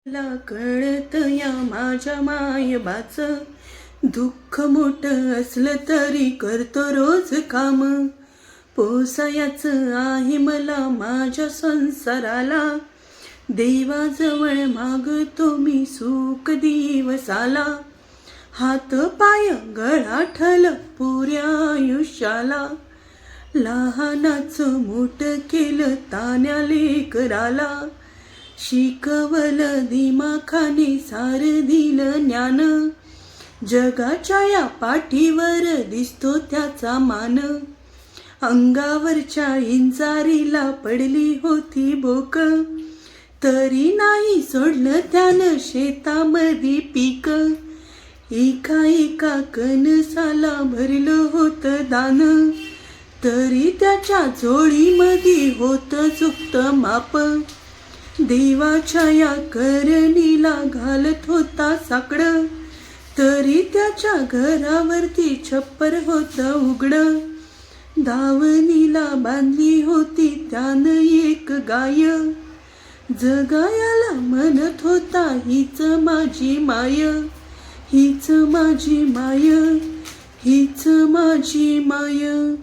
ला कळत या माझ्या मायबाच, दुःख मोठं असलं तरी करतो रोज काम. पोसायाच आहे मला माझ्या संसाराला, देवाजवळ मागतो मी सुख दिवसाला. हात पाय गळाठल पुऱ्या आयुष्याला, लहानाचं मोठं केलं तान्या लेकराला. शिकवलं दिमाखाने सार दिलं ज्ञान, जगाच्या या पाठीवर दिसतो त्याचा मान. अंगावरच्या इंचारीला पडली होती भोक, तरी नाही सोडलं त्यानं शेतामधी पीक. एका एका कणसाला भरलं होतं दान, तरी त्याच्या झोळीमध्ये होतं चुकतं माप. देवाच्या या करणीला घालत होता साकडं, तरी त्याच्या घरावरती छप्पर होतं उघडं. दावणीला बांधली होती त्यानं एक गाय, जगायाला म्हणत होता हीच माझी माय, हीच माझी माय, हीच माझी माय.